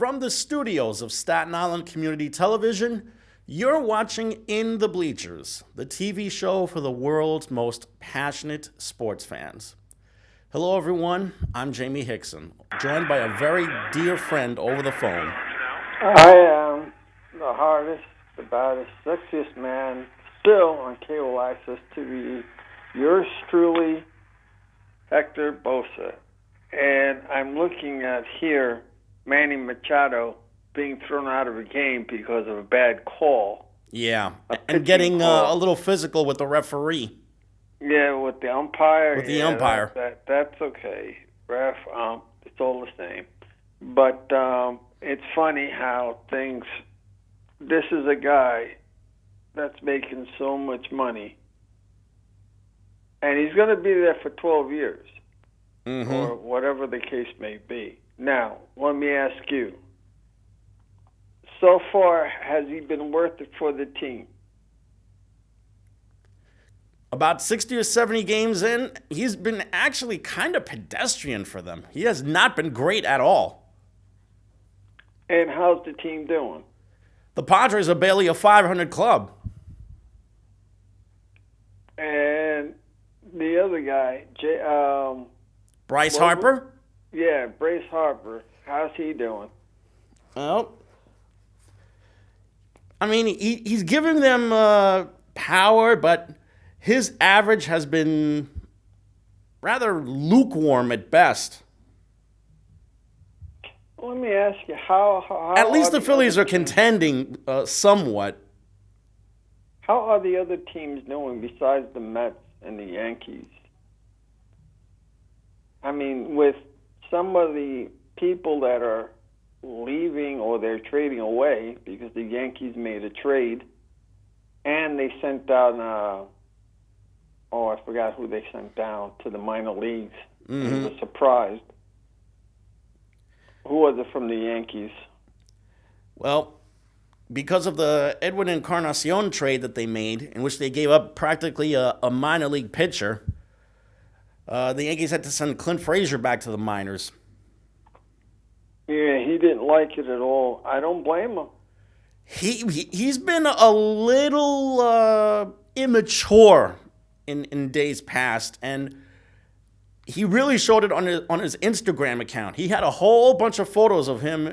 From the studios of Staten Island Community Television, you're watching In the Bleachers, the TV show for the world's most passionate sports fans. Hello, everyone. I'm Jaime Hixson, joined by a very dear friend over the phone. I am the hardest, the baddest, sexiest man still on cable access TV. Yours truly, Hector Bosa. And I'm looking at here Manny Machado being thrown out of a game because of a bad call. Yeah, and getting a little physical with the referee. Yeah, with the umpire. With the umpire. That's okay. Ref, it's all the same. But it's funny how things. This is a guy that's making so much money, and he's going to be there for 12 years, or whatever the case may be. Now, let me ask you. So far, has he been worth it for the team? About 60 or 70 games in, he's been actually kind of pedestrian for them. He has not been great at all. And how's the team doing? The Padres are barely a 500 club. And the other guy, Bryce Harper? Yeah, Bryce Harper. How's he doing? Well, I mean, he's giving them power, but his average has been rather lukewarm at best. Let me ask you, how at least the Phillies are contending somewhat. How are the other teams doing besides the Mets and the Yankees? I mean, with some of the people that are leaving or they're trading away because the Yankees made a trade and they sent down, I forgot who they sent down to the minor leagues. I was surprised. Who was it from the Yankees? Well, because of the Edwin Encarnacion trade that they made, in which they gave up practically a minor league pitcher, the Yankees had to send Clint Frazier back to the minors. Yeah, he didn't like it at all. I don't blame him. He's been a little immature in days past, and he really showed it on his Instagram account. He had a whole bunch of photos of him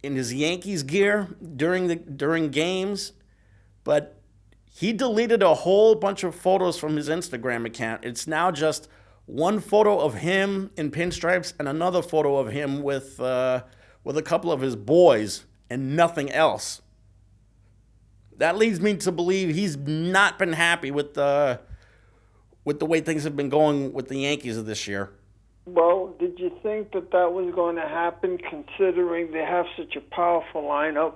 in his Yankees gear during games, but he deleted a whole bunch of photos from his Instagram account. It's now just one photo of him in pinstripes and another photo of him with a couple of his boys and nothing else. That leads me to believe he's not been happy with the way things have been going with the Yankees this year. Well, did you think that was going to happen, considering they have such a powerful lineup?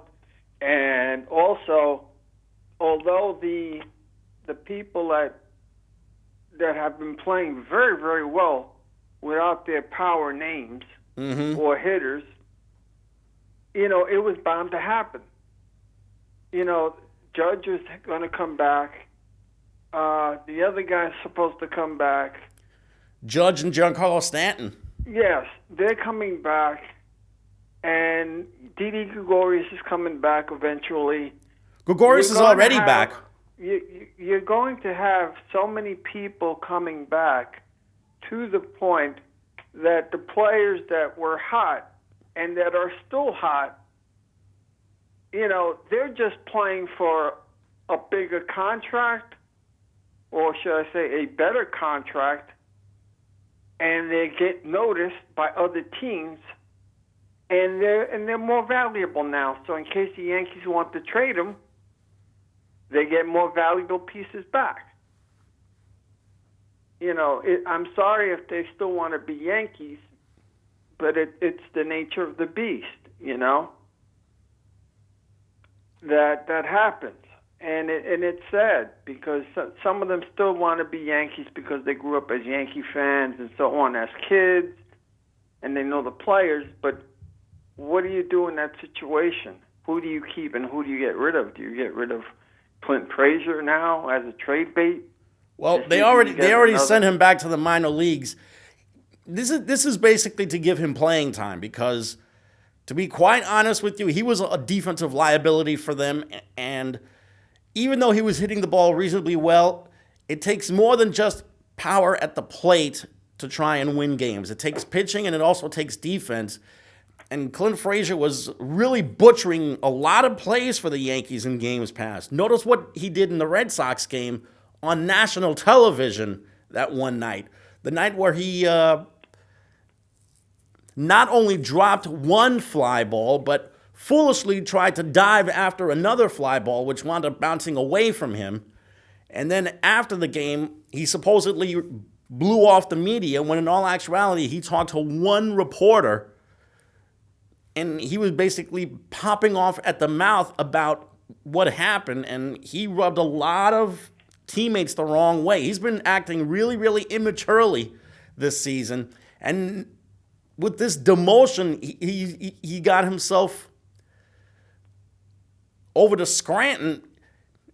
And also, although the people that have been playing very, very well without their power names or hitters, it was bound to happen. Judge is going to come back. The other guy's supposed to come back. Judge and Giancarlo Stanton. Yes, they're coming back. And Didi Gregorius is coming back eventually. Gregorius is already back. You're going to have so many people coming back to the point that the players that were hot and that are still hot, they're just playing for a bigger contract, or should I say a better contract, and they get noticed by other teams, and they're more valuable now. So in case the Yankees want to trade them, they get more valuable pieces back. I'm sorry if they still want to be Yankees, but it's the nature of the beast, that happens. And it's sad because some of them still want to be Yankees because they grew up as Yankee fans and so on as kids, and they know the players. But what do you do in that situation? Who do you keep and who do you get rid of? Do you get rid of Clint Frazier now as a trade bait? Well, they already sent him back to the minor leagues. This is basically to give him playing time because, to be quite honest with you, he was a defensive liability for them. And even though he was hitting the ball reasonably well, it takes more than just power at the plate to try and win games. It takes pitching and it also takes defense. And Clint Frazier was really butchering a lot of plays for the Yankees in games past. Notice what he did in the Red Sox game on national television that one night. The night where he not only dropped one fly ball, but foolishly tried to dive after another fly ball, which wound up bouncing away from him. And then after the game, he supposedly blew off the media when in all actuality, he talked to one reporter and he was basically popping off at the mouth about what happened, and he rubbed a lot of teammates the wrong way. He's been acting really, really immaturely this season, and with this demotion, he got himself over to Scranton.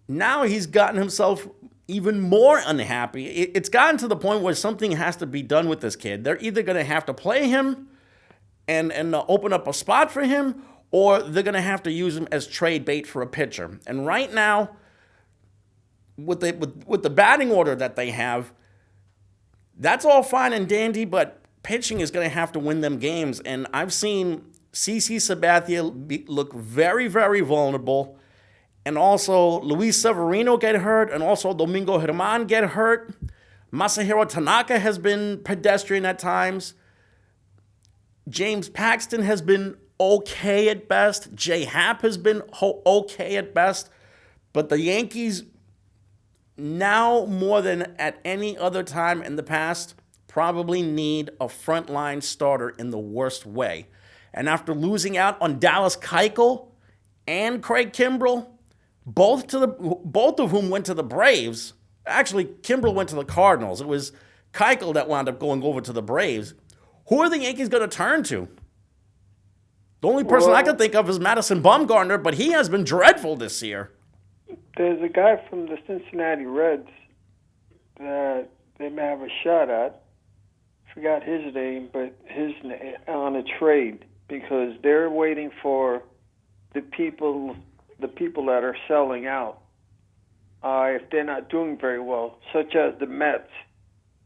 Now he's gotten himself even more unhappy. It's gotten to the point where something has to be done with this kid. They're either going to have to play him and open up a spot for him, or they're going to have to use him as trade bait for a pitcher. And right now, with the batting order that they have, that's all fine and dandy, but pitching is going to have to win them games. And I've seen CC Sabathia look very, very vulnerable, and also Luis Severino get hurt, and also Domingo Germán get hurt. Masahiro Tanaka has been pedestrian at times. James Paxton has been okay at best. J. Happ has been okay at best. But the Yankees, now more than at any other time in the past, probably need a frontline starter in the worst way. And after losing out on Dallas Keuchel and Craig Kimbrell, both of whom went to the Braves. Actually, Kimbrell went to the Cardinals. It was Keuchel that wound up going over to the Braves. Who are the Yankees going to turn to? The only person I can think of is Madison Bumgarner, but he has been dreadful this year. There's a guy from the Cincinnati Reds that they may have a shot at. Forgot his name, but his on a trade because they're waiting for the people that are selling out. If they're not doing very well, such as the Mets.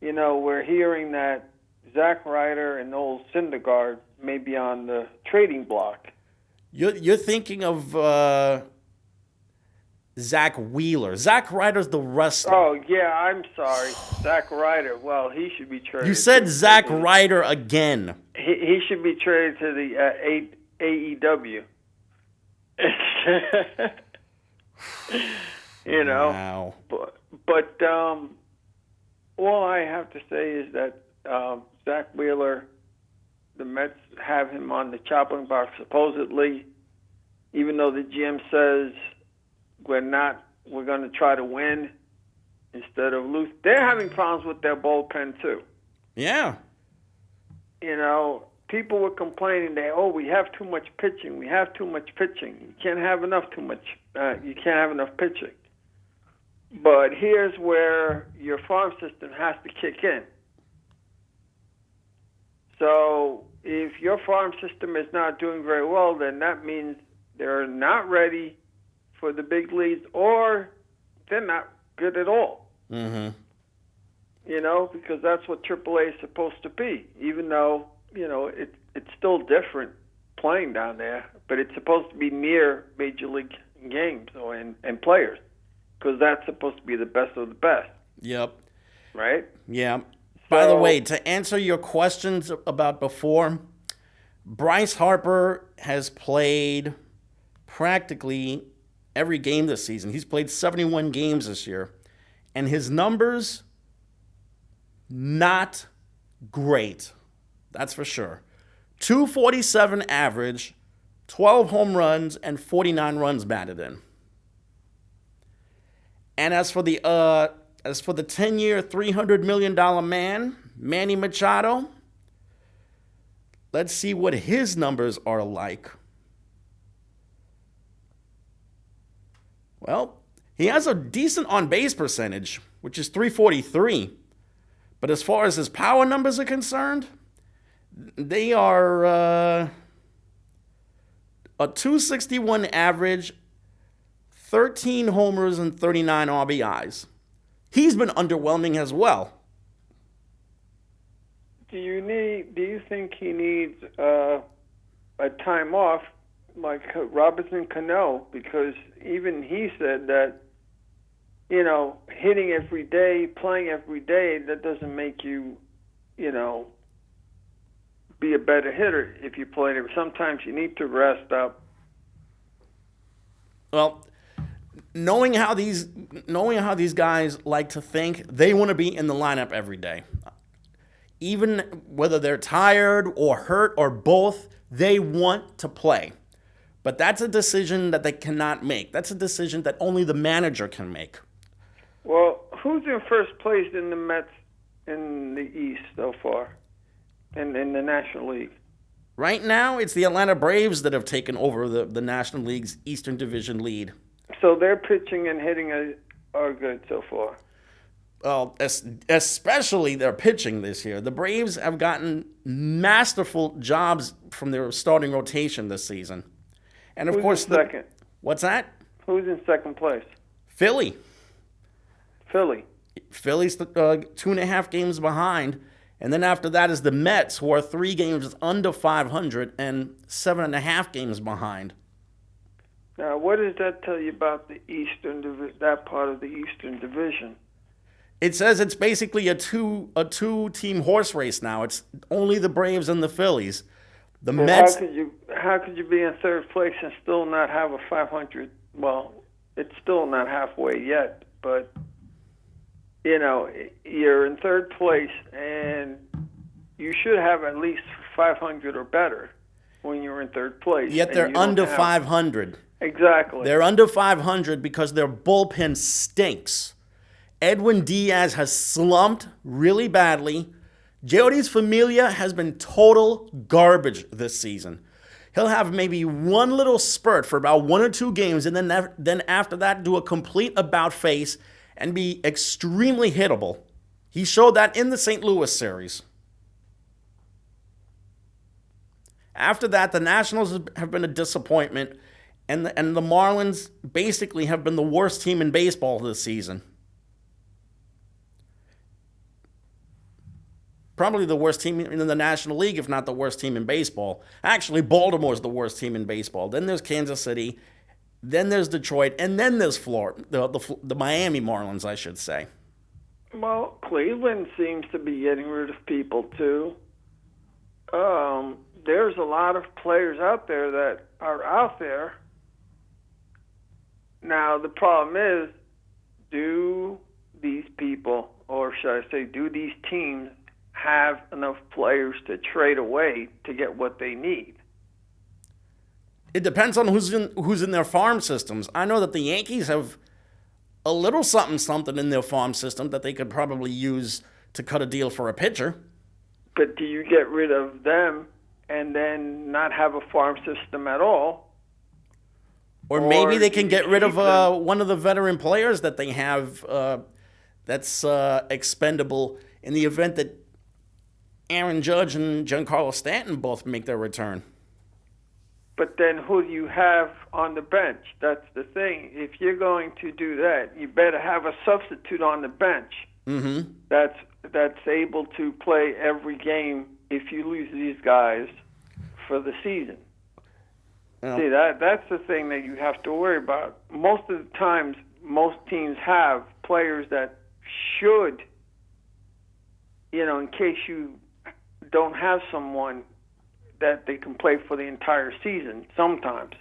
You know, we're hearing that Zach Ryder and Noel Syndergaard may be on the trading block. You're thinking of Zach Wheeler. Zach Ryder's the wrestler. Oh, yeah, I'm sorry. Zach Ryder. Well, he should be traded. You said Zach Ryder again. He should be traded to the AEW. You know. Wow. But all I have to say is that Zach Wheeler, the Mets have him on the chopping block supposedly, even though the GM says we're going to try to win instead of lose. They're having problems with their bullpen too. Yeah. You know, people were complaining that, we have too much pitching. We have too much pitching. You can't have enough pitching. But here's where your farm system has to kick in. So if your farm system is not doing very well, then that means they're not ready for the big leagues, or they're not good at all. Mm-hmm. You know, because that's what AAA is supposed to be, even though, you know, it's still different playing down there, but it's supposed to be near Major League games and players, because that's supposed to be the best of the best. Yep. Right? Yeah. By the way, to answer your questions about before, Bryce Harper has played practically every game this season. He's played 71 games this year. And his numbers, not great. That's for sure. 247 average, 12 home runs, and 49 runs batted in. And as for the 10-year, $300 million man, Manny Machado, let's see what his numbers are like. Well, he has a decent on-base percentage, which is .343. But as far as his power numbers are concerned, they are a 261 average, 13 homers, and 39 RBIs. He's been underwhelming as well. Do you think he needs a time off like Robinson Cano? Because even he said that, hitting every day, playing every day, that doesn't make you, be a better hitter if you play it. Sometimes you need to rest up. Well, knowing how these guys like to think, they want to be in the lineup every day. Even whether they're tired or hurt or both, they want to play. But that's a decision that they cannot make. That's a decision that only the manager can make. Well, who's in first place in the Mets in the East so far, in the National League? Right now, it's the Atlanta Braves that have taken over the National League's Eastern Division lead. So their pitching and hitting are good so far. Well, especially their pitching this year. The Braves have gotten masterful jobs from their starting rotation this season. And of course, in second? What's that? Who's in second place? Philly. Philly's 2.5 games behind. And then after that is the Mets, who are 3 games under 500 and 7.5 games behind. Now, what does that tell you about the that part of the Eastern Division? It says it's basically a two-team horse race now. It's only the Braves and the Phillies. The Mets. How could you be in third place and still not have a 500? Well, it's still not halfway yet, but you're in third place and you should have at least 500 or better when you're in third place. Yet they're under 500. Exactly. They're under 500 because their bullpen stinks. Edwin Diaz has slumped really badly. Jeurys Familia has been total garbage this season. He'll have maybe one little spurt for about 1 or 2 games, and then after that do a complete about face and be extremely hittable. He showed that in the St. Louis series. After that, the Nationals have been a disappointment, and the Marlins basically have been the worst team in baseball this season. Probably the worst team in the National League, if not the worst team in baseball. Actually, Baltimore's the worst team in baseball. Then there's Kansas City. Then there's Detroit. And then there's Florida, the Miami Marlins, I should say. Well, Cleveland seems to be getting rid of people, too. There's a lot of players out there that are out there. Now, the problem is, do these people, or should I say, do these teams have enough players to trade away to get what they need? It depends on who's in their farm systems. I know that the Yankees have a little something in their farm system that they could probably use to cut a deal for a pitcher. But do you get rid of them and then not have a farm system at all? Or maybe they can get rid of one of the veteran players that they have that's expendable in the event that Aaron Judge and Giancarlo Stanton both make their return. But then who do you have on the bench? That's the thing. If you're going to do that, you better have a substitute on the bench that's able to play every game if you lose these guys for the season. See, that's the thing that you have to worry about. Most of the times, most teams have players that should, in case you don't have someone that they can play for the entire season. Sometimes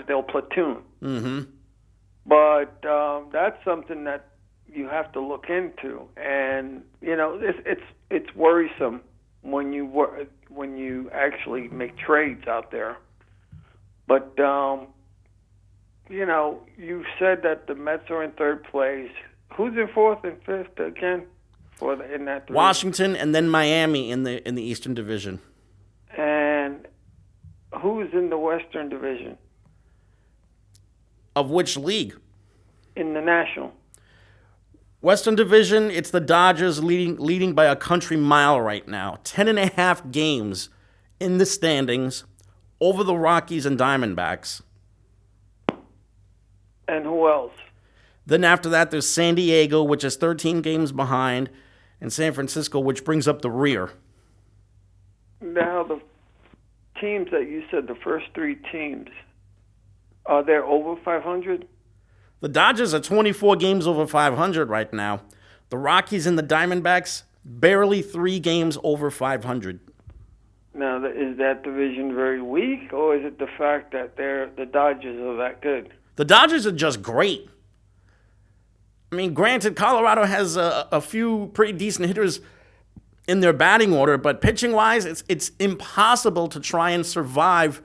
they'll platoon. But that's something that you have to look into, and it's worrisome when you actually make trades out there. But you said that the Mets are in third place. Who's in fourth and fifth again? In that division? Washington and then Miami in the Eastern Division. And who's in the Western Division? Of which league? In the National. Western Division, it's the Dodgers leading by a country mile right now. 10.5 games in the standings over the Rockies and Diamondbacks. And who else? Then after that, there's San Diego, which is 13 games behind, and San Francisco, which brings up the rear. Now, the teams that you said, the first three teams, are they over 500? The Dodgers are 24 games over 500 right now. The Rockies and the Diamondbacks, barely 3 games over 500. Now, is that division very weak, or is it the fact that the Dodgers are that good? The Dodgers are just great. I mean, granted, Colorado has a few pretty decent hitters in their batting order, but pitching-wise, it's impossible to try and survive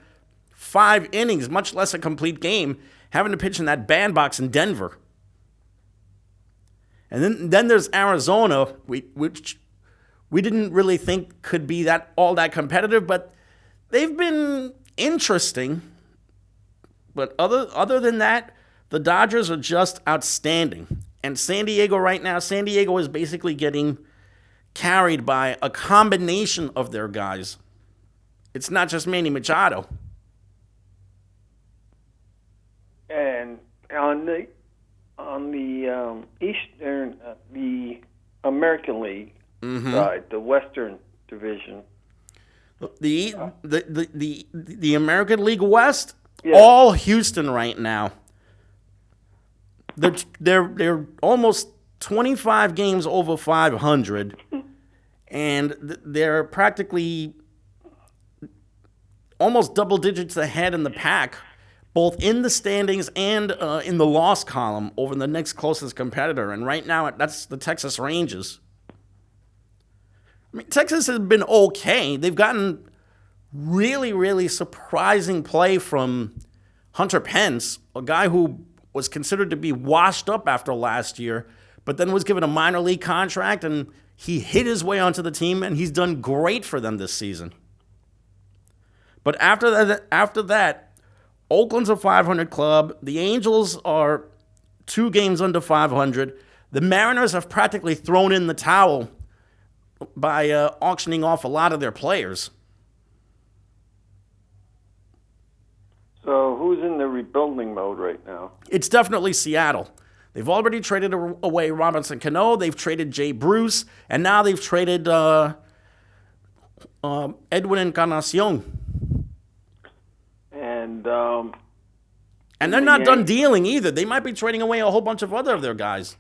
5 innings, much less a complete game, having to pitch in that bandbox in Denver. And then there's Arizona, which we didn't really think could be all that competitive, but they've been interesting. But other than that, the Dodgers are just outstanding. And San Diego right now, San Diego is basically getting carried by a combination of their guys. It's not just Manny Machado. And on the Eastern, the American League side, the Western Division, the American League West, yeah. All Houston right now. They're almost 25 games over 500, and they're practically almost double digits ahead in the pack, both in the standings and in the loss column over the next closest competitor. And right now, that's the Texas Rangers. I mean, Texas has been okay. They've gotten really, really surprising play from Hunter Pence, a guy who was considered to be washed up after last year, but then was given a minor league contract, and he hit his way onto the team, and he's done great for them this season. But after that, Oakland's a 500 club. The Angels are 2 games under 500. The Mariners have practically thrown in the towel by auctioning off a lot of their players. So who's in the rebuilding mode right now? It's definitely Seattle. They've already traded away Robinson Cano. They've traded Jay Bruce. And now they've traded Edwin Encarnacion. And they're not done dealing either. They might be trading away a whole bunch of their guys.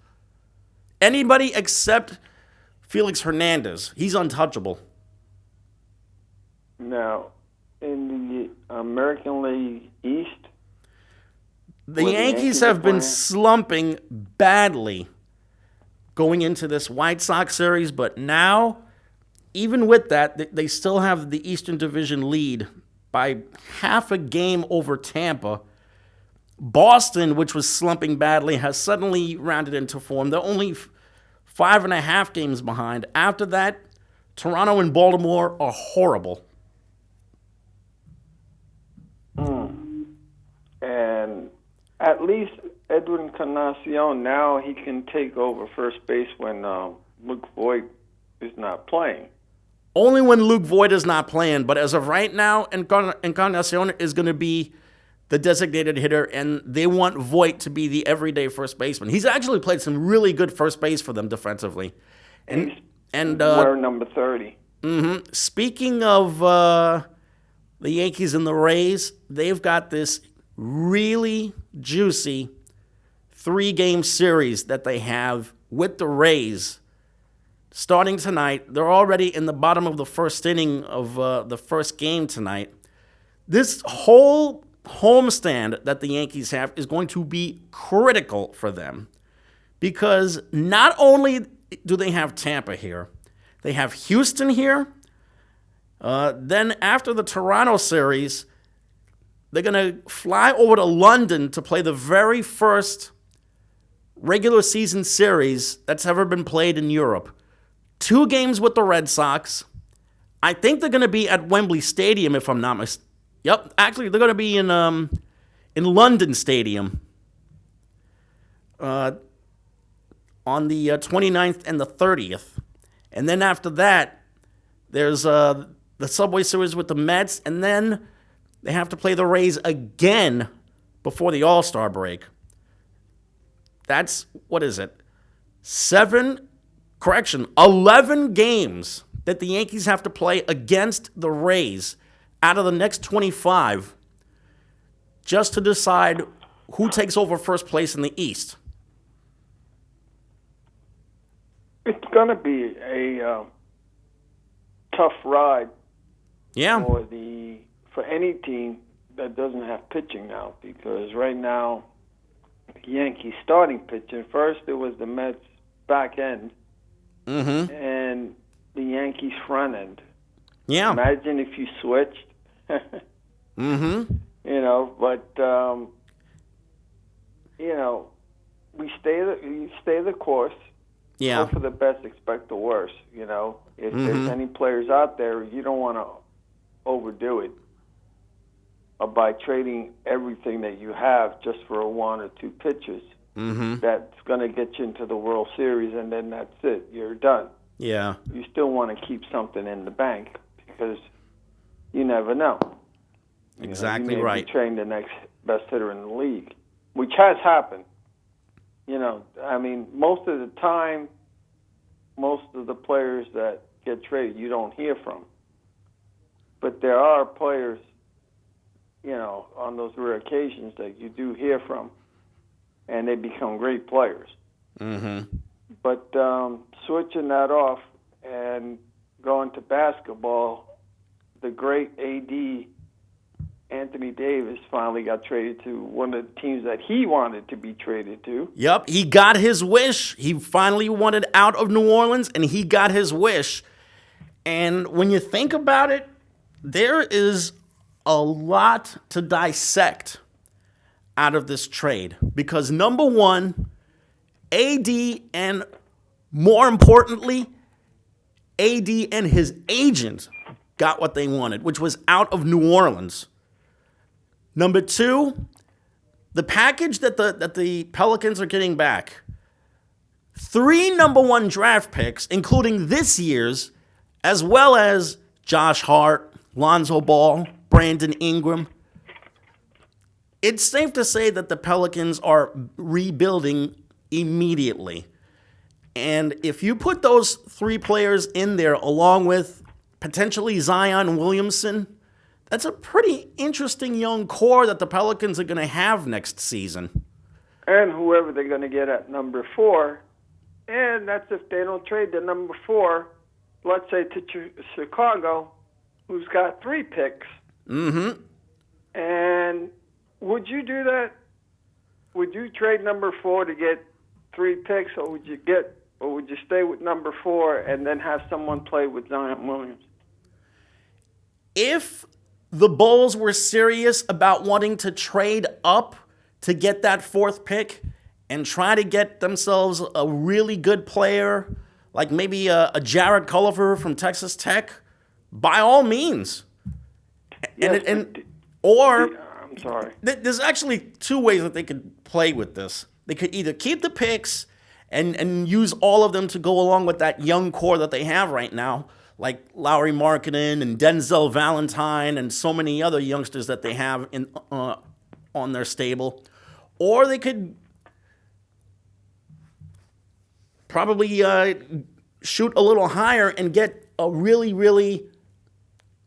Anybody except Felix Hernandez. He's untouchable. Now, in the American League East, the Yankees have been slumping badly going into this White Sox series, but now, even with that, they still have the Eastern Division lead by half a game over Tampa. Boston, which was slumping badly, has suddenly rounded into form. They're only 5.5 games behind. After that, Toronto and Baltimore are horrible. And at least Edwin Encarnacion, now he can take over first base when Luke Voigt is not playing. Only when Luke Voigt is not playing, but as of right now, Encarnacion is going to be the designated hitter, and they want Voigt to be the everyday first baseman. He's actually played some really good first base for them defensively. And we're number 30. Mm-hmm. Speaking of the Yankees and the Rays, they've got this really juicy 3-game series that they have with the Rays. Starting tonight, they're already in the bottom of the first inning of the first game tonight. This whole homestand that the Yankees have is going to be critical for them because not only do they have Tampa here, they have Houston here. Then after the Toronto series, they're going to fly over to London to play the very first regular season series that's ever been played in Europe. 2 games with the Red Sox. I think they're going to be at Wembley Stadium, if I'm not mistaken. Yep, actually, they're going to be in London Stadium. On on the 29th and the 30th. And then after that, there's the Subway Series with the Mets, and then they have to play the Rays again before the All-Star break. That's, 11 games that the Yankees have to play against the Rays out of the next 25 just to decide who takes over first place in the East. It's going to be a tough ride for any team that doesn't have pitching now, because right now the Yankees starting pitching, first it was the Mets back end and the Yankees front end. Yeah. Imagine if you switched. We stay the course. Yeah. Hope for the best, expect the worst. If there's any players out there, you don't want to overdo it by trading everything that you have just for one or two pitches. That's going to get you into the World Series, and then that's it. You're done. Yeah. You still want to keep something in the bank because you never know. Exactly you may right. be trading the next best hitter in the league, which has happened. Most of the time, most of the players that get traded, you don't hear from. But there are players, on those rare occasions that you do hear from, and they become great players. But switching that off and going to basketball, the great AD, Anthony Davis, finally got traded to one of the teams that he wanted to be traded to. Yep, he got his wish. He finally wanted out of New Orleans, and he got his wish. And when you think about it, there is a lot to dissect out of this trade. Because number one, AD, and more importantly, AD and his agent got what they wanted, which was out of New Orleans. Number two, the package that the Pelicans are getting back. 3 number 1 draft picks, including this year's, as well as Josh Hart, Lonzo Ball, Brandon Ingram. It's safe to say that the Pelicans are rebuilding immediately. And if you put those 3 players in there along with potentially Zion Williamson, that's a pretty interesting young core that the Pelicans are going to have next season. And whoever they're going to get at number 4, and that's if they don't trade the number 4, let's say to Chicago, who's got 3 picks. And would you do that? Would you trade number 4 to get 3 picks, or would you stay with number 4 and then have someone play with Zion Williams? If the Bulls were serious about wanting to trade up to get that 4th pick and try to get themselves a really good player, like maybe a Jared Culver from Texas Tech, by all means. Yes, I'm sorry. There's actually 2 ways that they could play with this. They could either keep the picks and use all of them to go along with that young core that they have right now, like Lauri Markkanen and Denzel Valentine and so many other youngsters that they have on their stable. Or they could probably shoot a little higher and get a really, really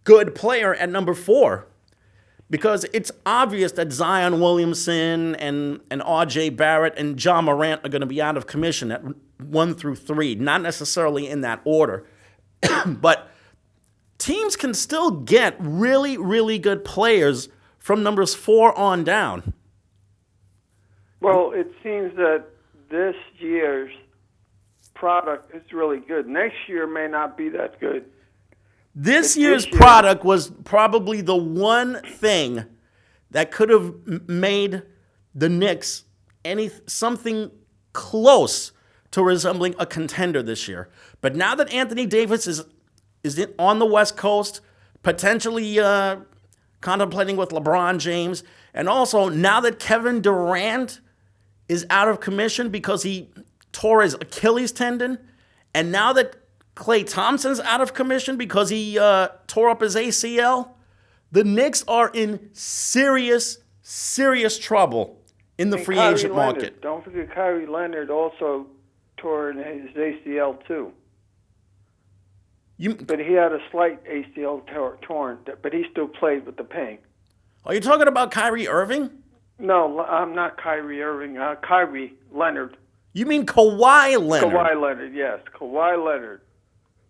good player at number 4. Because it's obvious that Zion Williamson and R.J. Barrett and John Morant are going to be out of commission at 1 through 3, not necessarily in that order. But teams can still get really, really good players from numbers 4 on down. Well, it seems that this year's product is really good. Next year may not be that good. This year's product was probably the one thing that could have made the Knicks something close to resembling a contender this year. But now that Anthony Davis is on the West Coast, potentially contemplating with LeBron James, and also now that Kevin Durant is out of commission because he tore his Achilles tendon, and now that Klay Thompson's out of commission because he tore up his ACL, the Knicks are in serious, serious trouble in the free agent market. Don't forget Kyrie Leonard also tore his ACL too. But he had a slight ACL torn, but he still played with the pain. Are you talking about Kyrie Irving? No, I'm not Kyrie Irving. Kyrie Leonard. You mean Kawhi Leonard? Kawhi Leonard, yes. Kawhi Leonard.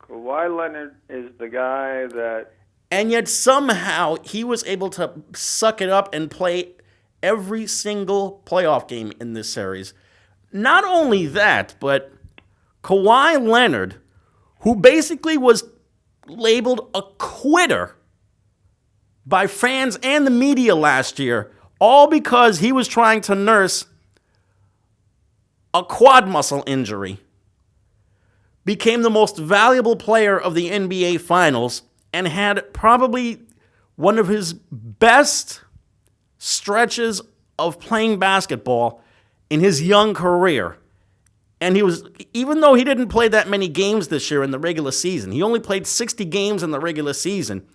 Kawhi Leonard is the guy that... And yet somehow he was able to suck it up and play every single playoff game in this series. Not only that, but Kawhi Leonard, who basically was labeled a quitter by fans and the media last year, all because he was trying to nurse a quad muscle injury, became the most valuable player of the NBA Finals and had probably one of his best stretches of playing basketball in his young career. And he was, even though he didn't play that many games this year in the regular season, he only played 60 games in the regular season,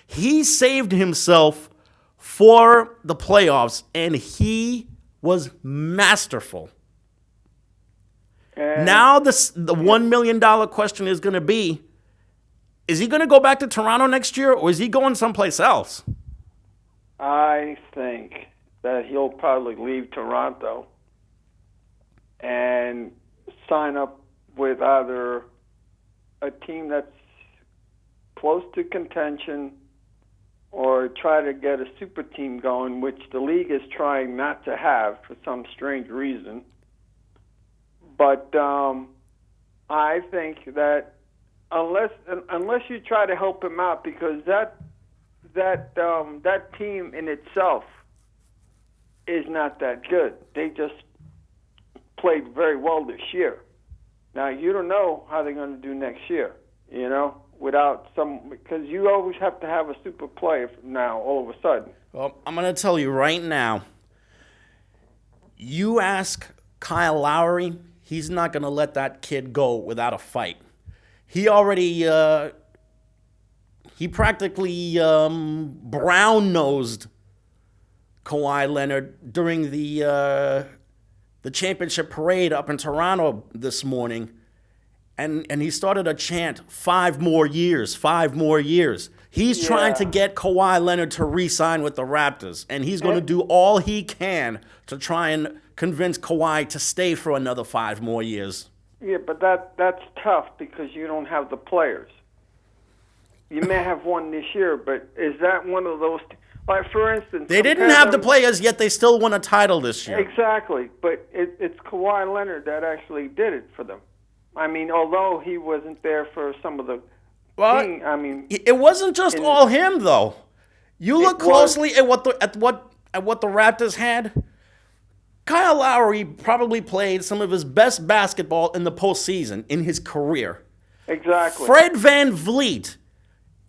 he saved himself for the playoffs, and he was masterful. And now the $1 million question is going to be, is he going to go back to Toronto next year, or is he going someplace else? I think that he'll probably leave Toronto and sign up with either a team that's close to contention or try to get a super team going, which the league is trying not to have for some strange reason. But I think that unless you try to help him out, because that team in itself is not that good. They just played very well this year. Now, you don't know how they're going to do next year, you know, without some, because you always have to have a super player now all of a sudden. Well, I'm going to tell you right now, you ask Kyle Lowry, he's not going to let that kid go without a fight. He already, he practically brown-nosed Kawhi Leonard during the championship parade up in Toronto this morning, and he started a chant, 5 more years, 5 more years. He's trying to get Kawhi Leonard to re-sign with the Raptors, and he's going to do all he can to try and convince Kawhi to stay for another 5 more years. Yeah, but that's tough because you don't have the players. You may have one this year, but is that one of those... Like, for instance... They didn't have the players, yet they still won a title this year. Exactly, but it's Kawhi Leonard that actually did it for them. I mean, although he wasn't there for some of the... Well, team, I mean... It wasn't just all him, though. You look closely at what the Raptors had. Kyle Lowry probably played some of his best basketball in the postseason in his career. Exactly. Fred VanVleet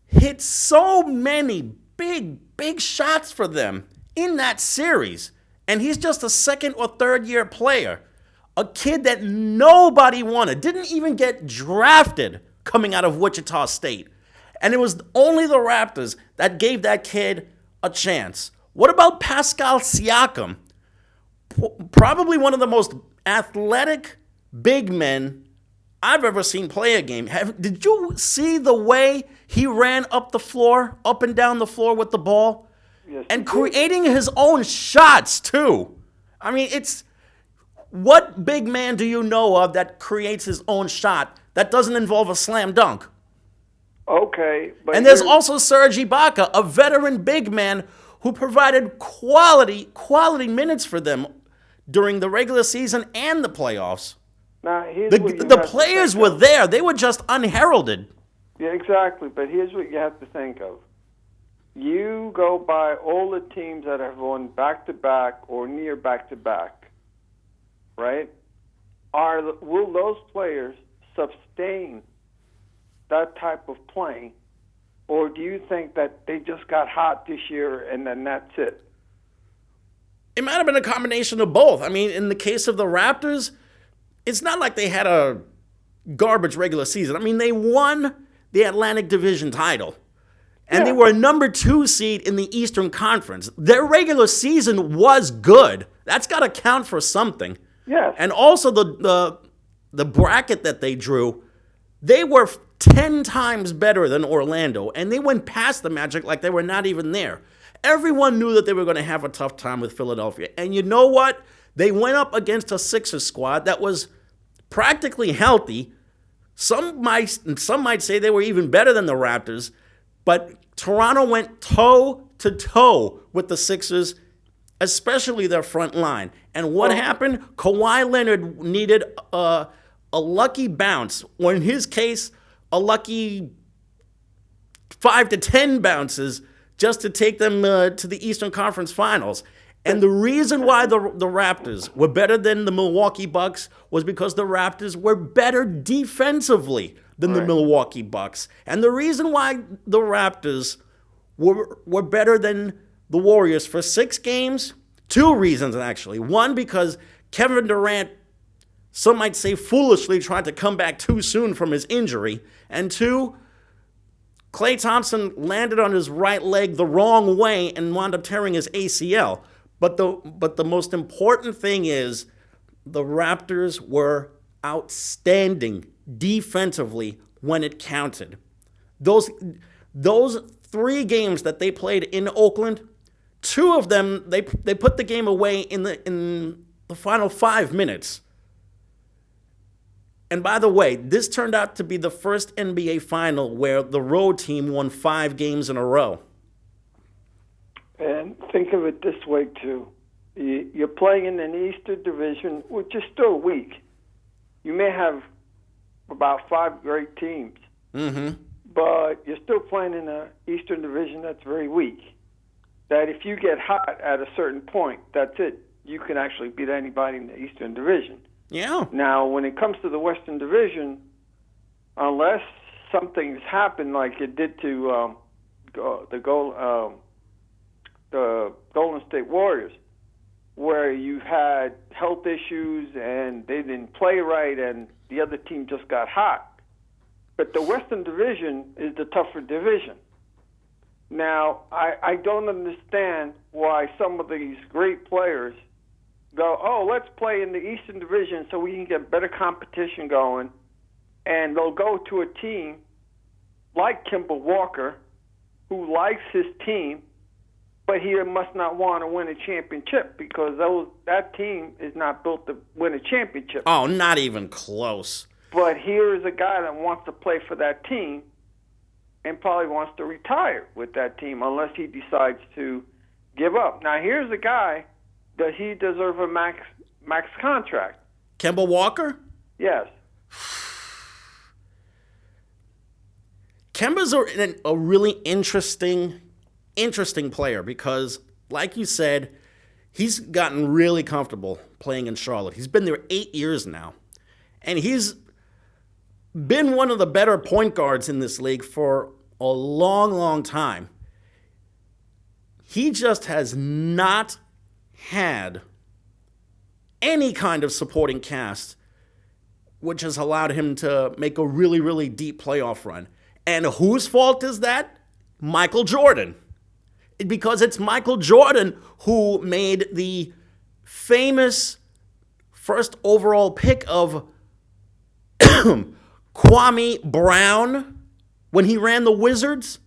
hit so many big shots for them in that series. And he's just a second or third year player. A kid that nobody wanted. Didn't even get drafted coming out of Wichita State. And it was only the Raptors that gave that kid a chance. What about Pascal Siakam? Probably one of the most athletic big men I've ever seen play a game. Did you see the way he ran up the floor, up and down the floor with the ball? Yes, and creating his own shots, too. I mean, it's... What big man do you know of that creates his own shot that doesn't involve a slam dunk? Okay. But and there's also Serge Ibaka, a veteran big man who provided quality minutes for them during the regular season and the playoffs. Now, the players were there. They were just unheralded. Yeah, exactly. But here's what you have to think of. You go by all the teams that have won back-to-back or near back-to-back, right? Will those players sustain that type of playing, or do you think that they just got hot this year and then that's it? It might have been a combination of both. I mean, in the case of the Raptors, it's not like they had a garbage regular season. I mean, they won the Atlantic Division title. And they were a number 2 seed in the Eastern Conference. Their regular season was good. That's got to count for something. Yes. And also the bracket that they drew, they were 10 times better than Orlando. And they went past the Magic like they were not even there. Everyone knew that they were going to have a tough time with Philadelphia. And you know what? They went up against a Sixers squad that was practically healthy. Some might say they were even better than the Raptors. But Toronto went toe-to-toe with the Sixers, especially their front line. And what happened? Kawhi Leonard needed a lucky bounce, or in his case, a lucky 5 to 10 bounces just to take them to the Eastern Conference Finals. And the reason why the Raptors were better than the Milwaukee Bucks was because the Raptors were better defensively than the Milwaukee Bucks. And the reason why the Raptors were better than the Warriors for 6 games, 2 reasons actually. One, because Kevin Durant, some might say foolishly, tried to come back too soon from his injury. And 2, Klay Thompson landed on his right leg the wrong way and wound up tearing his ACL. But the most important thing is the Raptors were outstanding defensively when it counted. Those 3 games that they played in Oakland, 2 of them they put the game away in the final 5 minutes. And by the way, this turned out to be the first NBA final where the road team won 5 games in a row. And think of it this way, too. You're playing in an Eastern Division, which is still weak. You may have about 5 great teams, but you're still playing in an Eastern Division that's very weak. That if you get hot at a certain point, that's it. You can actually beat anybody in the Eastern Division. Yeah. Now, when it comes to the Western Division, unless something's happened like it did to the Golden State Warriors, where you had health issues and they didn't play right and the other team just got hot. But the Western Division is the tougher division. Now, I don't understand why some of these great players go, oh, let's play in the Eastern Division so we can get better competition going. And they'll go to a team like Kemba Walker, who likes his team, but he must not want to win a championship because that team is not built to win a championship. Oh, not even close. But here is a guy that wants to play for that team and probably wants to retire with that team unless he decides to give up. Now, here's a guy, does he deserve a max contract? Kemba Walker? Yes. Kemba's a really interesting player because, like you said, he's gotten really comfortable playing in Charlotte. He's been there 8 years now. And he's been one of the better point guards in this league for a long, long time. He just has not had any kind of supporting cast, which has allowed him to make a really, really deep playoff run. And whose fault is that? Michael Jordan. Because it's Michael Jordan who made the famous first overall pick of Kwame Brown when he ran the Wizards.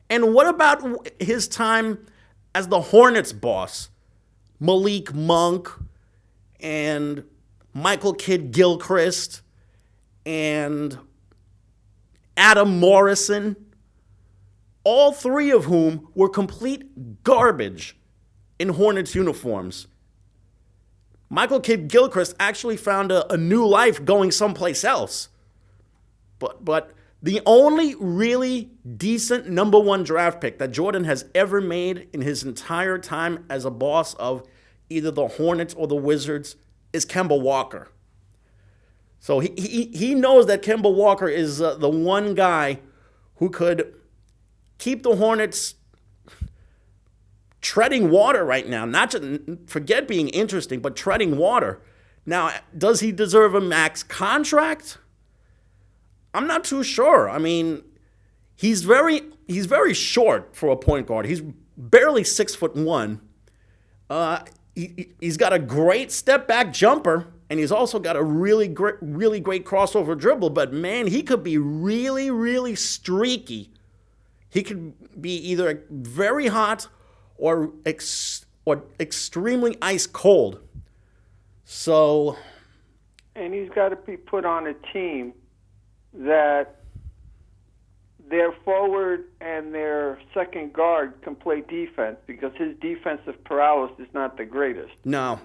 And what about his time as the Hornets boss? Malik Monk and Michael Kidd-Gilchrist and Adam Morrison, all 3 of whom were complete garbage in Hornets uniforms. Michael Kidd-Gilchrist actually found a new life going someplace else. But the only really decent number 1 draft pick that Jordan has ever made in his entire time as a boss of either the Hornets or the Wizards is Kemba Walker. So he knows that Kemba Walker is the one guy who could keep the Hornets treading water right now. Not just forget being interesting, but treading water. Now, does he deserve a max contract? I'm not too sure. I mean, he's very short for a point guard. He's barely 6'1". He's got a great step back jumper, and he's also got a really great crossover dribble. But man, he could be really, really streaky. He could be either very hot or extremely ice cold. So, and he's got to be put on a team that their forward and their second guard can play defense, because his defensive prowess is not the greatest. No,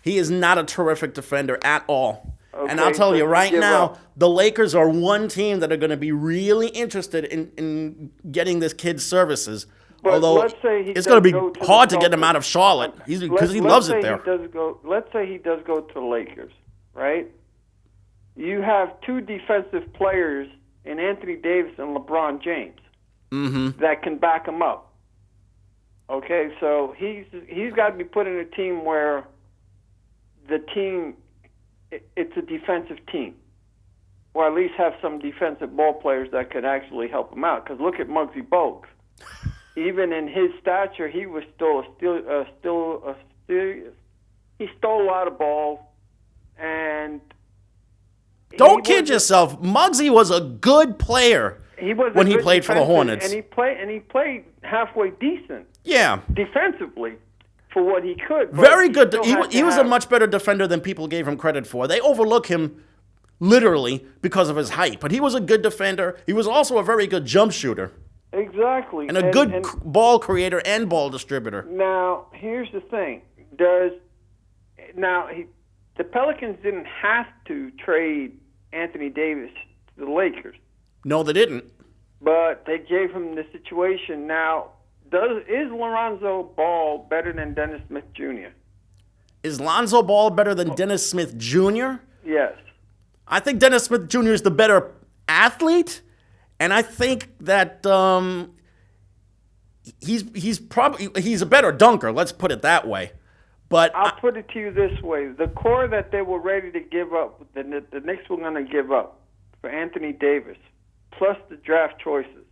he is not a terrific defender at all. Okay, and I'll tell you right now, up. the Lakers are one team that are going to be really interested in getting this kid's services. But although let's say it's going to be hard to get him out of Charlotte because he loves it there. Let's say he does go to the Lakers, right? You have two defensive players in Anthony Davis and LeBron James that can back him up. Okay, so he's got to be put in a team where the team, it's a defensive team, or at least have some defensive ball players that could actually help him out. Because look at Muggsy Bogues. Even in his stature, he was he stole a lot of balls, and don't kid yourself. Muggsy was a good player when he played for the Hornets, and he played halfway decent. Yeah, defensively for what he could. Very good. He was a much better defender than people gave him credit for. They overlook him literally because of his height, but he was a good defender. He was also a very good jump shooter. Exactly. And a good ball creator and ball distributor. Now, here's the thing. The Pelicans didn't have to trade Anthony Davis to the Lakers. No, they didn't. But they gave him the situation. Now, is Lonzo Ball better than Dennis Smith Jr.? Is Lonzo Ball better than Dennis Smith Jr.? Yes. I think Dennis Smith Jr. is the better athlete. And I think that he's a better dunker. Let's put it that way. But I'll put it to you this way: the core that they were ready to give up, the Knicks were going to give up for Anthony Davis, plus the draft choices,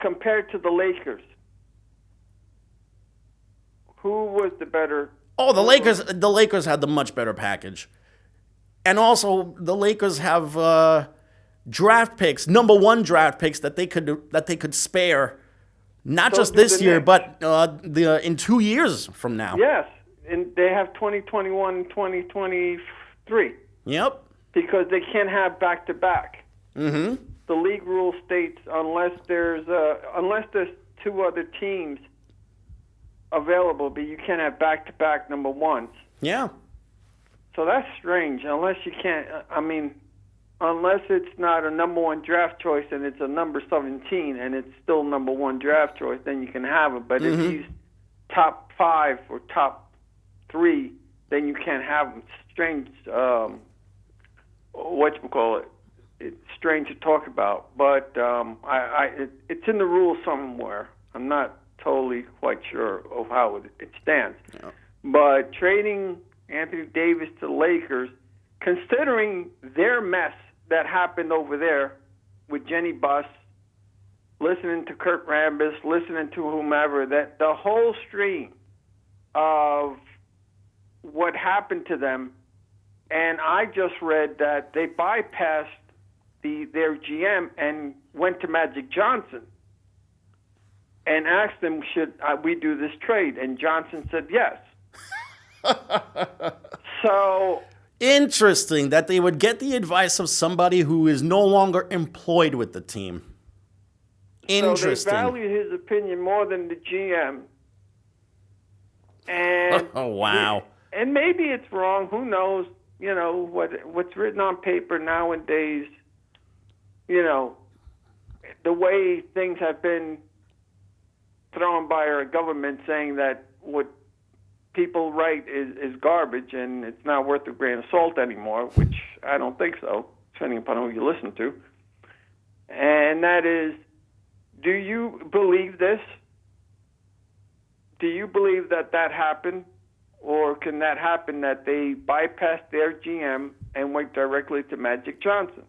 compared to the Lakers, who was the better? Oh, the Lakers. The Lakers had the much better package. And also, the Lakers have draft picks, number one draft picks that they could spare, not just this year, but in 2 years from now. Yes, and they have 2021, 2023. Yep. Because they can't have back-to-back. Mm-hmm. The league rule states unless there's two other teams available, but you can't have back-to-back number ones. Yeah. So that's strange. Unless it's not a number one draft choice and it's a number 17 and it's still number one draft choice, then you can have it. But if he's top 5 or top 3, then you can't have him. Strange. It's strange to talk about, but it's in the rules somewhere. I'm not totally quite sure of how it stands. Yeah. But trading Anthony Davis to the Lakers, considering their mess that happened over there with Jenny Buss, listening to Kurt Rambis, listening to whomever, that the whole stream of what happened to them, and I just read that they bypassed their GM and went to Magic Johnson and asked him, should we do this trade? And Johnson said yes. So interesting that they would get the advice of somebody who is no longer employed with the team. Interesting. So they value his opinion more than the GM. And oh wow. And maybe it's wrong. Who knows? You know what's written on paper nowadays. You know, the way things have been thrown by our government, saying that what people write is garbage and it's not worth a grain of salt anymore, which I don't think so, depending upon who you listen to. And that is, do you believe this? Do you believe that happened? Or can that happen that they bypass their GM and went directly to Magic Johnson?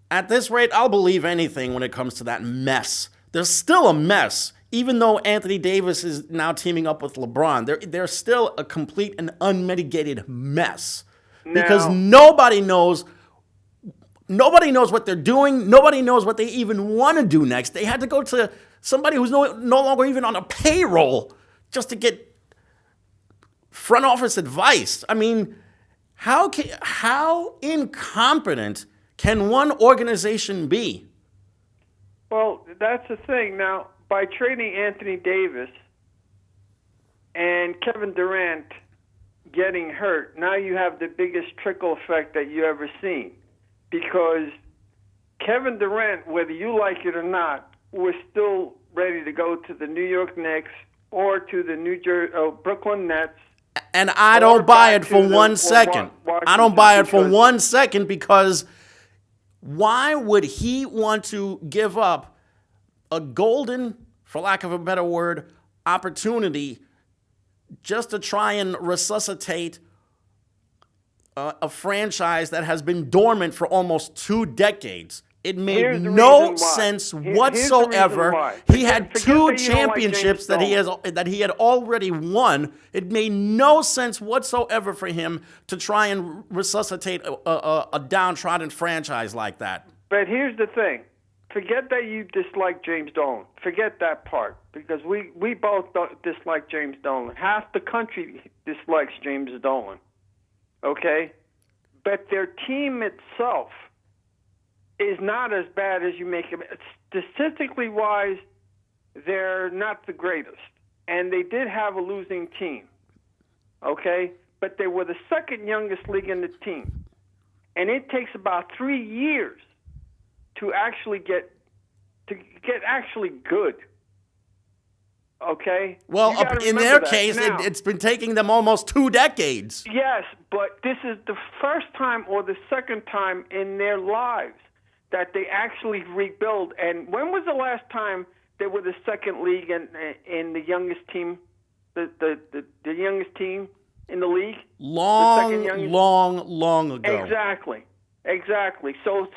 At this rate, I'll believe anything when it comes to that mess. There's still a mess. Even though Anthony Davis is now teaming up with LeBron, they're still a complete and unmitigated mess. Because nobody knows what they're doing. Nobody knows what they even want to do next. They had to go to somebody who's no longer even on a payroll just to get front office advice. I mean, how incompetent can one organization be? Well, that's the thing. Now, by trading Anthony Davis and Kevin Durant getting hurt, now you have the biggest trickle effect that you ever seen. Because Kevin Durant, whether you like it or not, was still ready to go to the New York Knicks or to the Brooklyn Nets. And I don't buy it for 1 second. I don't buy it for 1 second, because why would he want to give up a golden, for lack of a better word, opportunity just to try and resuscitate a franchise that has been dormant for almost 2 decades? It made no sense whatsoever. He had 2 championships that he had already won. It made no sense whatsoever for him to try and resuscitate a downtrodden franchise like that. But here's the thing. Forget that you dislike James Dolan. Forget that part, because we both dislike James Dolan. Half the country dislikes James Dolan. Okay? But their team itself is not as bad as you make it. Statistically wise, they're not the greatest. And they did have a losing team. Okay? But they were the second youngest league in the team. And it takes about 3 years to actually get actually good. Okay? Well, in their case, it's been taking them almost 2 decades. Yes, but this is the first time or the second time in their lives that they actually rebuild. And when was the last time they were the second league in the youngest team, the youngest team in the league? Long ago. Exactly. So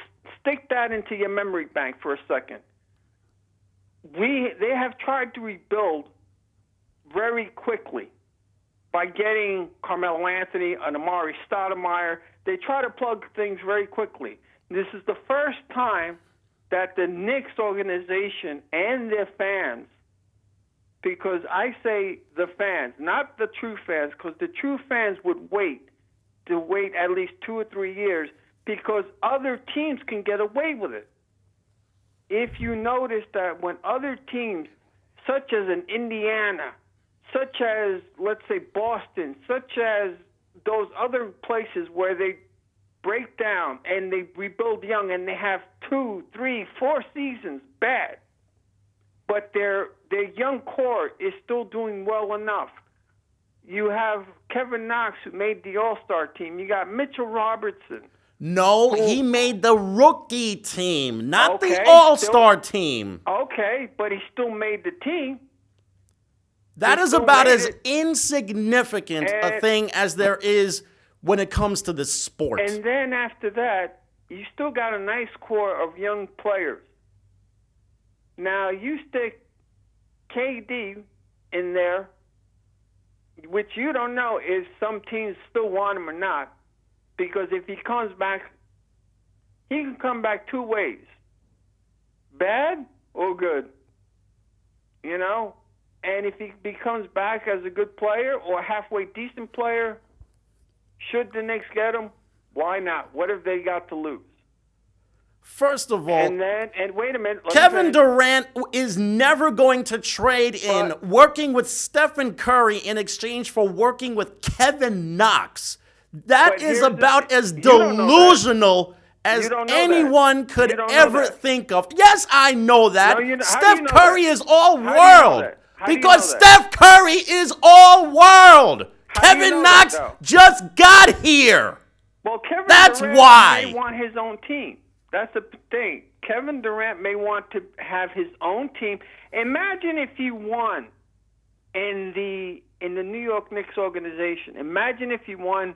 stick that into your memory bank for a second. They have tried to rebuild very quickly by getting Carmelo Anthony and Amari Stoudemire. They try to plug things very quickly. This is the first time that the Knicks organization and their fans, because I say the fans, not the true fans, because the true fans would wait at least 2 or 3 years, because other teams can get away with it. If you notice that when other teams, such as in Indiana, such as, let's say, Boston, such as those other places where they break down and they rebuild young and they have 2, 3, 4 seasons bad, but their young core is still doing well enough. You have Kevin Knox, who made the All-Star team. You got Mitchell Robertson. No, he made the rookie team, not the All-Star team. Okay, but he still made the team. That is about as insignificant a thing as there is when it comes to the sport. And then after that, you still got a nice core of young players. Now, you stick KD in there, which you don't know if some teams still want him or not. Because if he comes back, he can come back 2 ways. Bad or good. You know? And if he comes back as a good player or a halfway decent player, should the Knicks get him? Why not? What have they got to lose? First of all, and wait a minute. Kevin Durant is never going to trade in working with Stephen Curry in exchange for working with Kevin Knox. That is about as delusional as anyone could ever think of. Yes, I know that. Steph Curry is all world. Because Steph Curry is all world. Kevin Knox just got here. Well, Kevin That's Durant why. may want his own team. That's the thing. Kevin Durant may want to have his own team. Imagine if he won in the New York Knicks organization. Imagine if you won,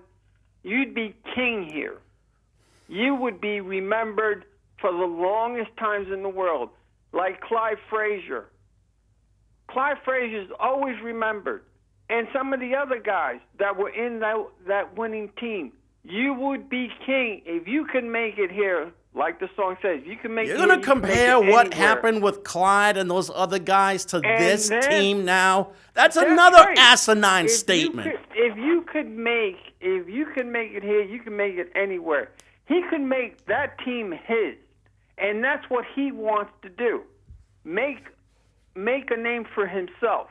you'd be king here. You would be remembered for the longest times in the world, like Clyde Frazier. Clyde Frazier's always remembered. And some of the other guys that were in that winning team. You would be king if you could make it here, like the song says. You can make it. You're going to compare what anywhere. happened with Clyde and those other guys to this then- team now? That's That's another right. asinine statement. If you could make it here, you can make it anywhere. He could make that team his, and that's what he wants to do. Make a name for himself.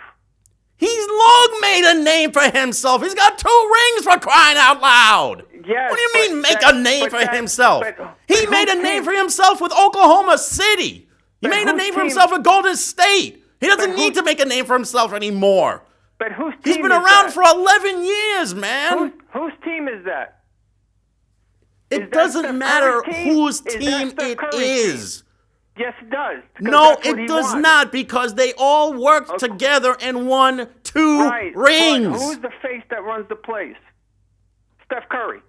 He's long made a name for himself. He's got 2 rings, for crying out loud. Yes, What do you mean make but a name but for that- himself? but He whose made a team- name for himself with Oklahoma City. He But made a whose name for team- himself with Golden State. He doesn't But need to make a name for himself anymore. But whose team He's been is around that? for 11 years, man. Whose team is that? It is that doesn't Steph matter Curry's team? whose Is that team Steph it Curry's is. Yes, it does. 'cause No, that's what he it does wants. not, because they all worked together and won 2 Right. rings. But who's the face that runs the place? Steph Curry.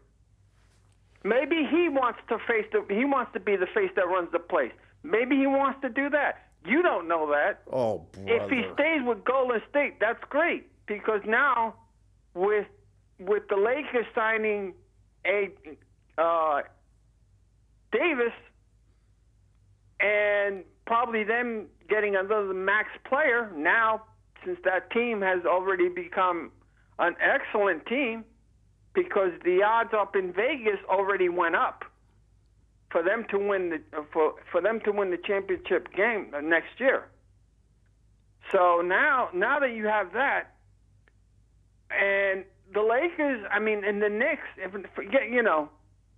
Maybe he wants to be the face that runs the place. Maybe he wants to do that. You don't know that. Oh, brother. If he stays with Golden State, that's great, because now with the Lakers signing Davis and probably them getting another max player, now since that team has already become an excellent team, because the odds up in Vegas already went up for them to win the championship game next year. So now that you have that, and the Lakers, and the Knicks,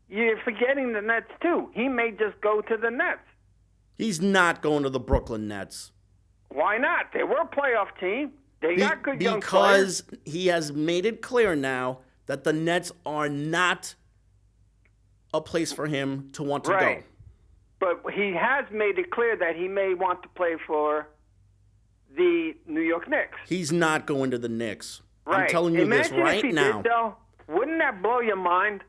you're forgetting the Nets too. He may just go to the Nets. He's not going to the Brooklyn Nets. Why not? They were a playoff team. They got good young players. Because he has made it clear now that the Nets are not a place for him to want to Right. go. But he has made it clear that he may want to play for the New York Knicks. He's not going to the Knicks. Right. I'm telling you Imagine this right if he now. Did, though. Wouldn't that blow your mind?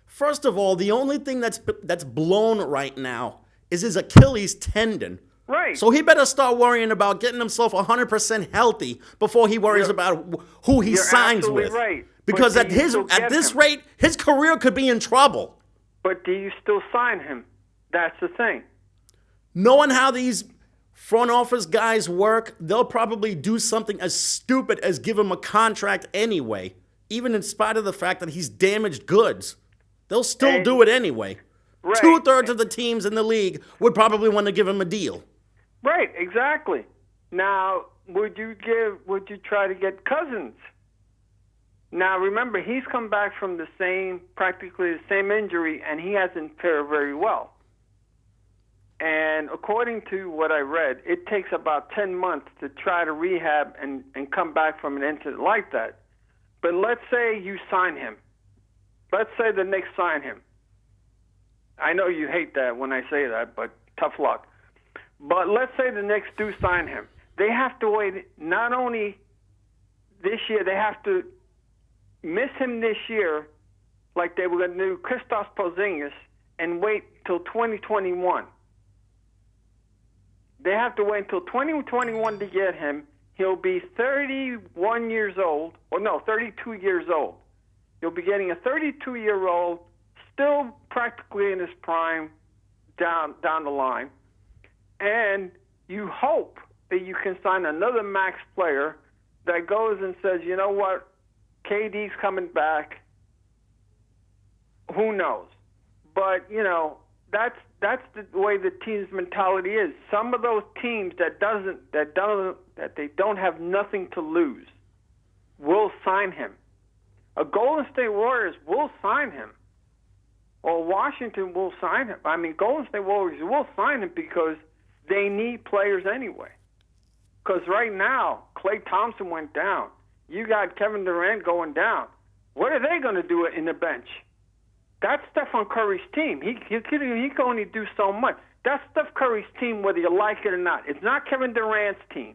First of all, the only thing that's blown right now is his Achilles tendon. Right. So he better start worrying about getting himself 100% healthy before he worries about who he You're signs absolutely with. right. Because But at do you still get this him? rate, his career could be in trouble. But do you still sign him? That's the thing. Knowing how these front office guys work, they'll probably do something as stupid as give him a contract anyway, even in spite of the fact that he's damaged goods. They'll still do it anyway. Right. 2/3 of the teams in the league would probably want to give him a deal. Right, exactly. Now, would you try to get Cousins? Now, remember, he's come back from practically the same injury, and he hasn't fared very well. And according to what I read, it takes about 10 months to try to rehab and come back from an incident like that. But let's say you sign him. Let's say the Knicks sign him. I know you hate that when I say that, but tough luck. But let's say the Knicks do sign him. They have to wait not only this year, they have to miss him this year like they were going to do Kristaps Porzingis and wait till 2021. They have to wait until 2021 to get him. He'll be 31 years old, 32 years old. You'll be getting a 32-year-old, still practically in his prime, down the line. And you hope that you can sign another max player that goes and says, you know what, KD's coming back. Who knows? But, that's the way the team's mentality is. Some of those teams that they don't have nothing to lose will sign him. A Golden State Warriors will sign him, or Washington will sign him. Golden State Warriors will sign him because they need players anyway. Because right now, Klay Thompson went down. You got Kevin Durant going down. What are they going to do in the bench? That's Stephen Curry's team. He can only do so much. That's Steph Curry's team, whether you like it or not. It's not Kevin Durant's team.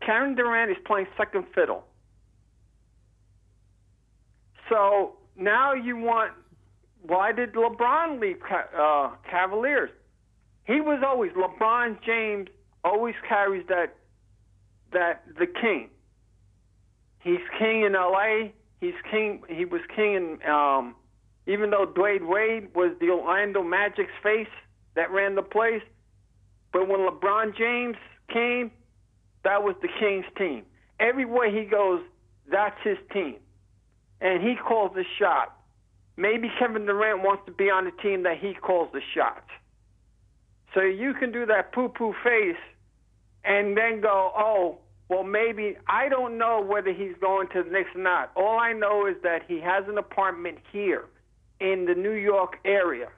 Kevin Durant is playing second fiddle. So now you want, why did LeBron leave Cavaliers? He was always, LeBron James always carries that the king. He's king in LA. He's king. He was king in, even though Dwayne Wade was the Orlando Magic's face that ran the place. But when LeBron James came, that was the King's team. Everywhere he goes, that's his team. And he calls the shot. Maybe Kevin Durant wants to be on a team that he calls the shots. So you can do that poo-poo face and then go, oh, well, maybe, I don't know whether he's going to the Knicks or not. All I know is that he has an apartment here in the New York area,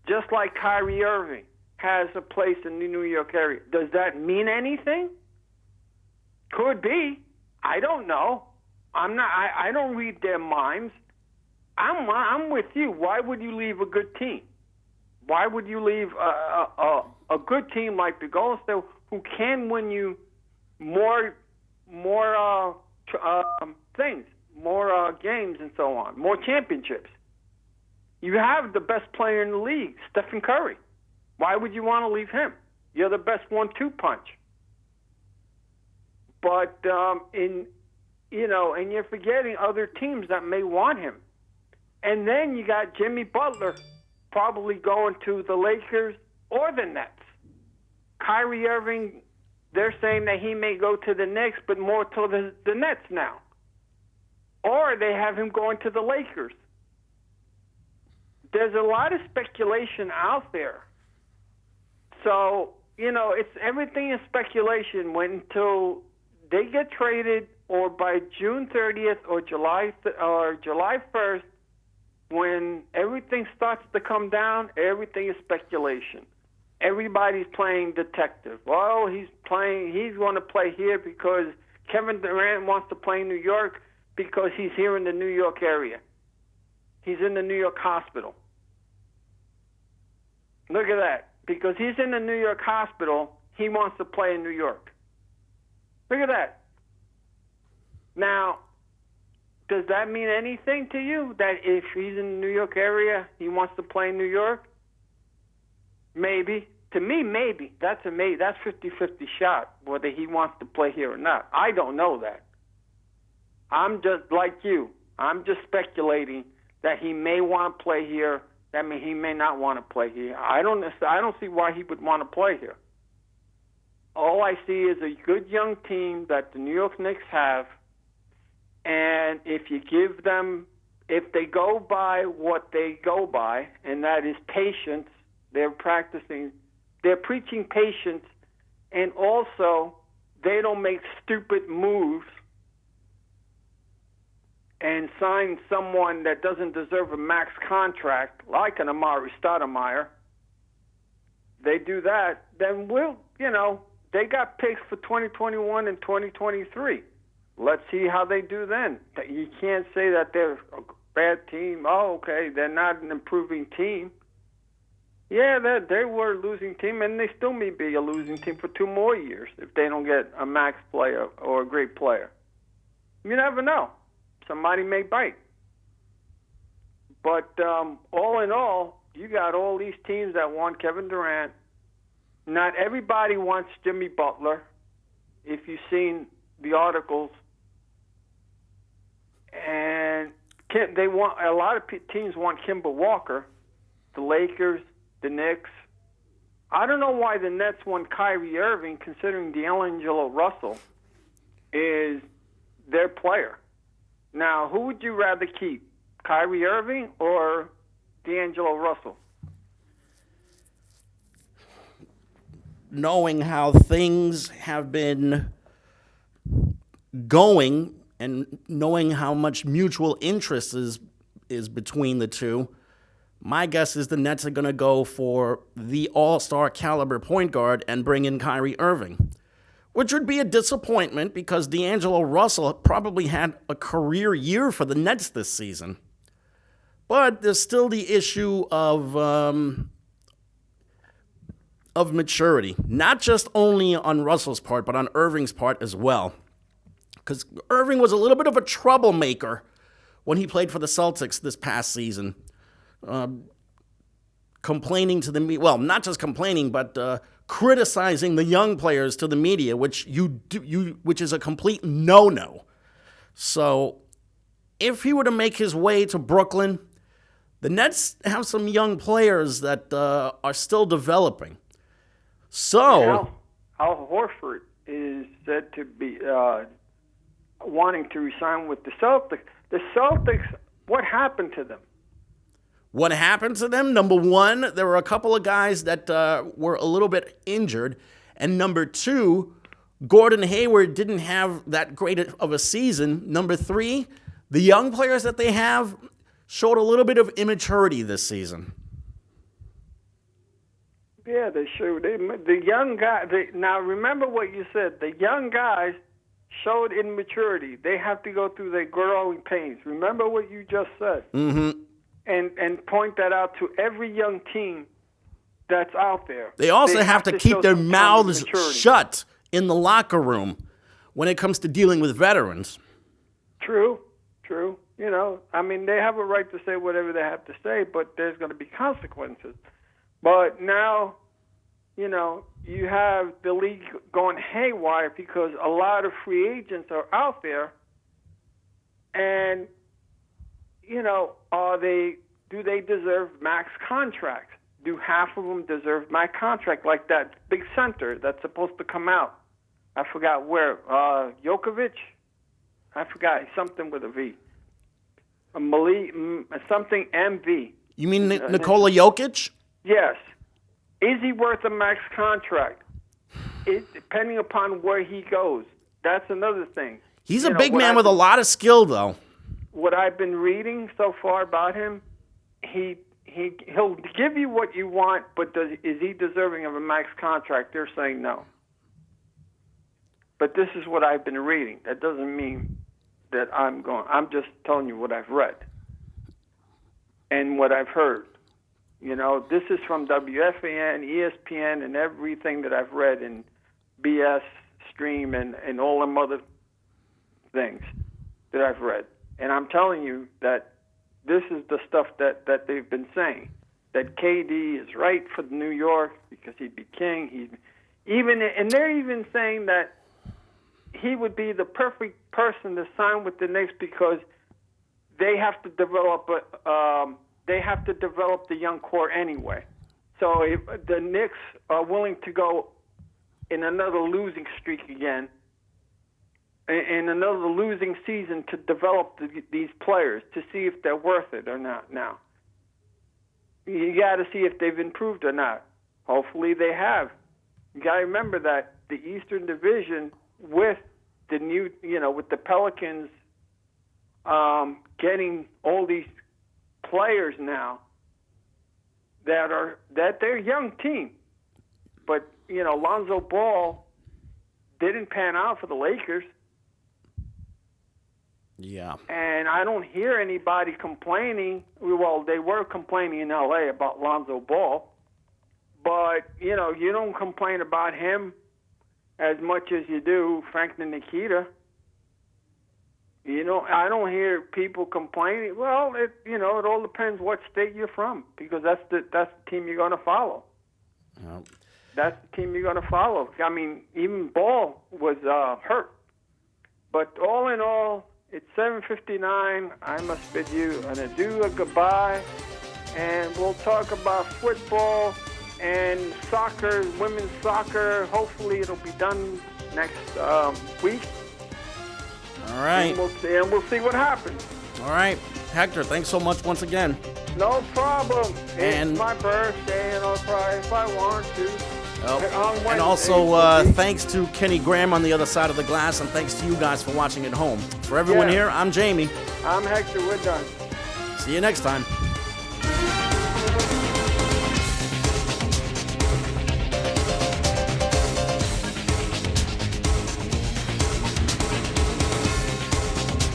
just like Kyrie Irving has a place in the New York area. Does that mean anything? Could be. I don't know. I don't read their minds. I'm with you. Why would you leave a good team? Why would you leave a good team like the Golden State, who can win you more things, more games, and so on, more championships? You have the best player in the league, Stephen Curry. Why would you want to leave him? You're the best 1-2 punch. But and you're forgetting other teams that may want him. And then you got Jimmy Butler probably going to the Lakers or the Nets. Kyrie Irving, they're saying that he may go to the Knicks, but more to the Nets now. Or they have him going to the Lakers. There's a lot of speculation out there. So, it's everything is speculation until they get traded, or by June 30th or July 1st, when everything starts to come down, everything is speculation. Everybody's playing detective. Well, he's going to play here because Kevin Durant wants to play in New York because he's here in the New York area. He's in the New York hospital. Look at that. Because he's in the New York hospital, he wants to play in New York. Look at that. Now, does that mean anything to you, that if he's in the New York area, he wants to play in New York? Maybe. To me, maybe. That's 50-50 shot, whether he wants to play here or not. I don't know that. I'm just like you. I'm just speculating that he may want to play here. That means he may not want to play here. I don't see why he would want to play here. All I see is a good young team that the New York Knicks have, and if you give them, if they go by what they go by, and that is patience, they're preaching patience, and also they don't make stupid moves and sign someone that doesn't deserve a max contract, like an Amari Stoudemire. They do that, then they got picks for 2021 and 2023. Let's see how they do then. You can't say that they're a bad team. Oh, okay, they're not an improving team. Yeah, they were a losing team, and they still may be a losing team for 2 more years if they don't get a max player or a great player. You never know. Somebody may bite. But all in all, you got all these teams that want Kevin Durant. Not everybody wants Jimmy Butler. If you've seen the articles, and they want a lot of teams want Kemba Walker, the Lakers, the Knicks. I don't know why the Nets want Kyrie Irving, considering D'Angelo Russell is their player. Now, who would you rather keep, Kyrie Irving or D'Angelo Russell? Knowing how things have been going and knowing how much mutual interest is between the two, my guess is the Nets are going to go for the all-star caliber point guard and bring in Kyrie Irving, which would be a disappointment because D'Angelo Russell probably had a career year for the Nets this season. But there's still the issue of of maturity, not just only on Russell's part, but on Irving's part as well. Because Irving was a little bit of a troublemaker when he played for the Celtics this past season. Complaining to the media, well, not just complaining, but criticizing the young players to the media, which which is a complete no-no. So if he were to make his way to Brooklyn, the Nets have some young players that are still developing. So Al Horford is said to be wanting to resign with the Celtics. The Celtics, what happened to them? What happened to them? Number one, there were a couple of guys that were a little bit injured. And number two, Gordon Hayward didn't have that great of a season. Number three, the young players that they have showed a little bit of immaturity this season. Yeah, they showed. The young guys, now remember what you said. The young guys showed immaturity. They have to go through their growing pains. Remember what you just said. Mm-hmm. And point that out to every young team that's out there. They also have to keep their mouths shut in the locker room when it comes to dealing with veterans. True. You know, I mean, they have a right to say whatever they have to say, but there's going to be consequences. But now, you know, you have the league going haywire because a lot of free agents are out there. And, you know, do they deserve max contracts? Do half of them deserve my contract, like that big center that's supposed to come out? I forgot where. Jokovic? I forgot. Something with a V. Something MV. You mean Nikola Jokic? Yes. Is he worth a max contract? Depending upon where he goes. That's another thing. He's a big man with a lot of skill, though. What I've been reading so far about him, he'll give you what you want, but is he deserving of a max contract? They're saying no. But this is what I've been reading. That doesn't mean that I'm just telling you what I've read and what I've heard. You know, this is from WFAN, ESPN, and everything that I've read in BS Stream and all them other things that I've read. And I'm telling you that this is the stuff that they've been saying, that KD is right for New York because he'd be king. And they're even saying that he would be the perfect person to sign with the Knicks because they have to develop the young core anyway. So if the Knicks are willing to go in another losing streak again, in another losing season to develop these players to see if they're worth it or not. Now, you got to see if they've improved or not. Hopefully they have. You got to remember that the Eastern Division with the new, with the Pelicans getting all these players now that they're a young team, but Lonzo Ball didn't pan out for the Lakers. Yeah. And I don't hear anybody complaining. Well, they were complaining in L.A. about Lonzo Ball. But, you don't complain about him as much as you do Frank and Nikita. I don't hear people complaining. Well, it all depends what state you're from, because that's the team you're going to follow. Yep. That's the team you're going to follow. I mean, even Ball was hurt. But all in all, it's 7:59. I must bid you an adieu, a goodbye, and we'll talk about football and soccer, women's soccer. Hopefully, it'll be done next week. All right. And we'll see what happens. All right, Hector. Thanks so much once again. No problem. It's my birthday, and I'll try if I want to. And also, thanks to Kenny Graham on the other side of the glass, and thanks to you guys for watching at home. For everyone here, I'm Jamie. I'm Hector. We're done. See you next time.